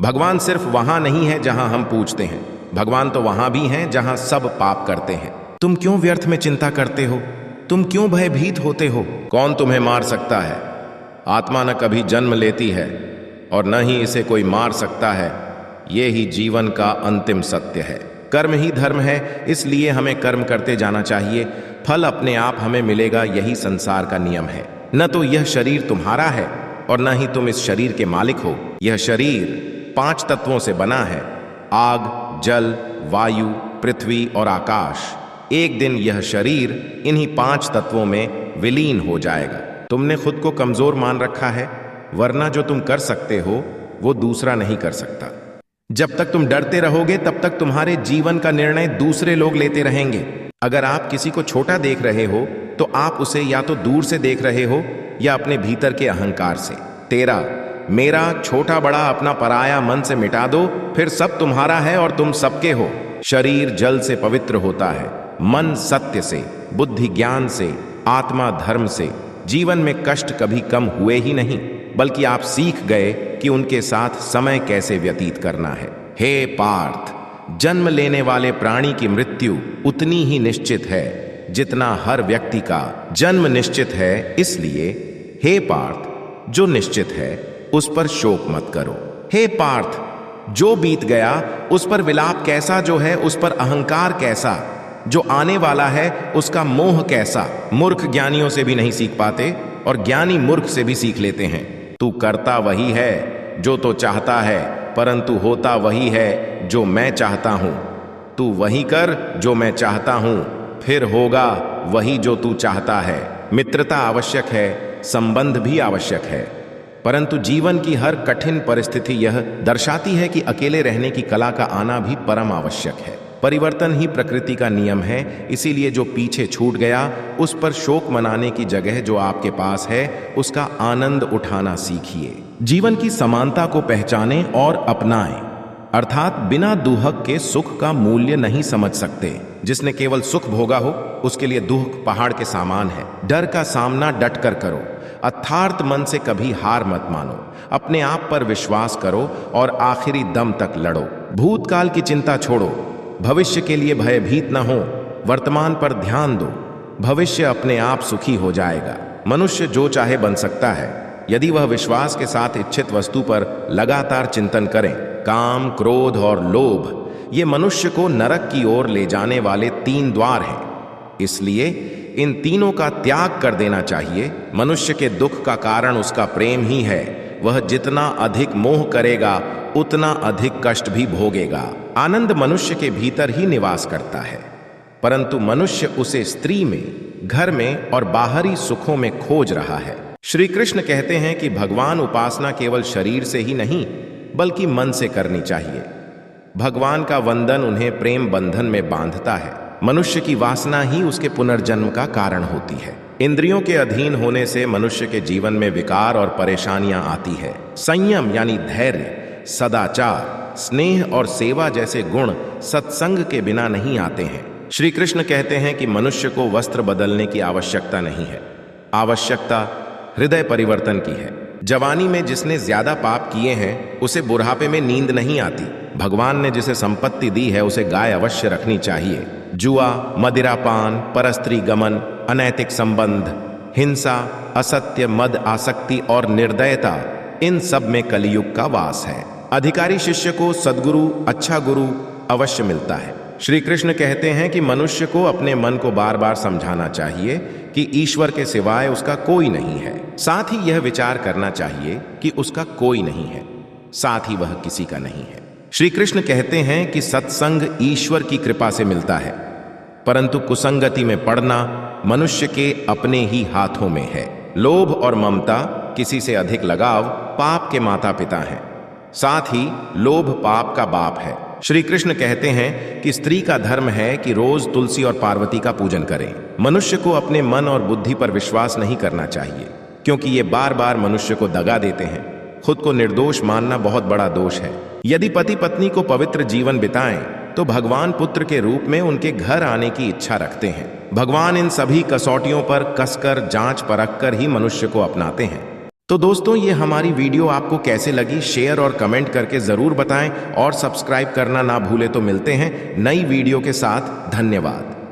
भगवान सिर्फ वहां नहीं है जहां हम पूछते हैं, भगवान तो वहां भी हैं जहां सब पाप करते हैं। तुम क्यों व्यर्थ में चिंता करते हो? तुम क्यों भयभीत होते हो? कौन तुम्हें मार सकता है? आत्मा न कभी जन्म लेती है और न ही इसे कोई मार सकता है। ये ही जीवन का अंतिम सत्य है। कर्म ही धर्म है, इसलिए हमें कर्म करते जाना चाहिए। फल अपने आप हमें मिलेगा, यही संसार का नियम है। न तो यह शरीर तुम्हारा है और न ही तुम इस शरीर के मालिक हो। यह शरीर 5 तत्वों से बना है, आग, जल, वायु, पृथ्वी और आकाश। एक दिन यह शरीर इन्हीं 5 तत्वों में विलीन हो जाएगा। तुमने खुद को कमजोर मान रखा है, वरना जो तुम कर सकते हो वो दूसरा नहीं कर सकता। जब तक तुम डरते रहोगे तब तक तुम्हारे जीवन का निर्णय दूसरे लोग लेते रहेंगे। अगर आप किसी को छोटा देख रहे हो तो आप उसे या तो दूर से देख रहे हो या अपने भीतर के अहंकार से। तेरा, मेरा, छोटा बड़ा अपना पराया मन से मिटा दो, फिर सब तुम्हारा है और तुम सबके हो। शरीर जल से पवित्र होता है, मन सत्य से, बुद्धि ज्ञान से, आत्मा धर्म से। जीवन में कष्ट कभी कम हुए ही नहीं, बल्कि आप सीख गए कि उनके साथ समय कैसे व्यतीत करना है। हे पार्थ, जन्म लेने वाले प्राणी की मृत्यु उतनी ही निश्चित है जितना हर व्यक्ति का जन्म निश्चित है। इसलिए हे पार्थ, जो निश्चित है उस पर शोक मत करो। हे पार्थ, जो बीत गया उस पर विलाप कैसा, जो है उस पर अहंकार कैसा, जो आने वाला है उसका मोह कैसा। मूर्ख ज्ञानियों से भी नहीं सीख पाते और ज्ञानी मूर्ख से भी सीख लेते हैं। तू करता वही है जो तो चाहता है, परंतु होता वही है जो मैं चाहता हूं। तू वही कर जो मैं चाहता हूं, फिर होगा वही जो तू चाहता है। मित्रता आवश्यक है, संबंध भी आवश्यक है, परंतु जीवन की हर कठिन परिस्थिति यह दर्शाती है कि अकेले रहने की कला का आना भी परम आवश्यक है। परिवर्तन ही प्रकृति का नियम है, इसीलिए जो पीछे छूट गया उस पर शोक मनाने की जगह जो आपके पास है उसका आनंद उठाना सीखिए। जीवन की समानता को पहचानें और अपनाएं, अर्थात बिना दुहक के सुख का मूल्य नहीं समझ सकते। जिसने केवल सुख भोगा हो उसके लिए दुख पहाड़ के समान है। डर का सामना डट कर करो, अर्थार्थ मन से कभी हार मत मानो। अपने आप पर विश्वास करो और आखिरी दम तक लड़ो। भूतकाल की चिंता छोड़ो, भविष्य के लिए भयभीत न हो। वर्तमान पर ध्यान दो, भविष्य अपने आप सुखी हो जाएगा। मनुष्य जो चाहे बन सकता है यदि वह विश्वास के साथ इच्छित वस्तु पर लगातार चिंतन करें। काम, क्रोध और लोभ ये मनुष्य को नरक की ओर ले जाने वाले 3 द्वार हैं, इसलिए इन तीनों का त्याग कर देना चाहिए। मनुष्य के दुख का कारण उसका प्रेम ही है। वह जितना अधिक मोह करेगा उतना अधिक कष्ट भी भोगेगा। आनंद मनुष्य के भीतर ही निवास करता है, परंतु मनुष्य उसे स्त्री में, घर में और बाहरी सुखों में खोज रहा है। श्री कृष्ण कहते हैं कि भगवान उपासना केवल शरीर से ही नहीं बल्कि मन से करनी चाहिए। भगवान का वंदन उन्हें प्रेम बंधन में बांधता है। मनुष्य की वासना ही उसके पुनर्जन्म का कारण होती है। इंद्रियों के अधीन होने से मनुष्य के जीवन में विकार और परेशानियां आती है। संयम यानी धैर्य, सदाचार, स्नेह और सेवा जैसे गुण सत्संग के बिना नहीं आते हैं। श्री कृष्ण कहते हैं कि मनुष्य को वस्त्र बदलने की आवश्यकता नहीं है, आवश्यकता हृदय परिवर्तन की है। जवानी में जिसने ज्यादा पाप किए हैं उसे बुढ़ापे में नींद नहीं आती। भगवान ने जिसे संपत्ति दी है उसे गाय अवश्य रखनी चाहिए। जुआ, मदिरापान, परस्त्री गमन, अनैतिक संबंध, हिंसा, असत्य, मद आसक्ति और निर्दयता, इन सब में कलियुग का वास है। अधिकारी शिष्य को सद्गुरु, अच्छा गुरु अवश्य मिलता है। श्री कृष्ण कहते हैं कि मनुष्य को अपने मन को बार बार समझाना चाहिए कि ईश्वर के सिवाय उसका कोई नहीं है। साथ ही यह विचार करना चाहिए कि उसका कोई नहीं है, साथ ही वह किसी का नहीं है। श्री कृष्ण कहते हैं कि सत्संग ईश्वर की कृपा से मिलता है, परंतु कुसंगति में पड़ना मनुष्य के अपने ही हाथों में है। लोभ और ममता, किसी से अधिक लगाव पाप के माता पिता हैं। साथ ही लोभ पाप का बाप है। श्री कृष्ण कहते हैं कि स्त्री का धर्म है कि रोज तुलसी और पार्वती का पूजन करें। मनुष्य को अपने मन और बुद्धि पर विश्वास नहीं करना चाहिए, क्योंकि ये बार बार मनुष्य को दगा देते हैं। खुद को निर्दोष मानना बहुत बड़ा दोष है। यदि पति पत्नी को पवित्र जीवन बिताएं तो भगवान पुत्र के रूप में उनके घर आने की इच्छा रखते हैं। भगवान इन सभी कसौटियों पर कसकर जांच परख कर ही मनुष्य को अपनाते हैं। तो दोस्तों, ये हमारी वीडियो आपको कैसे लगी शेयर और कमेंट करके ज़रूर बताएं और सब्सक्राइब करना ना भूले। तो मिलते हैं नई वीडियो के साथ। धन्यवाद।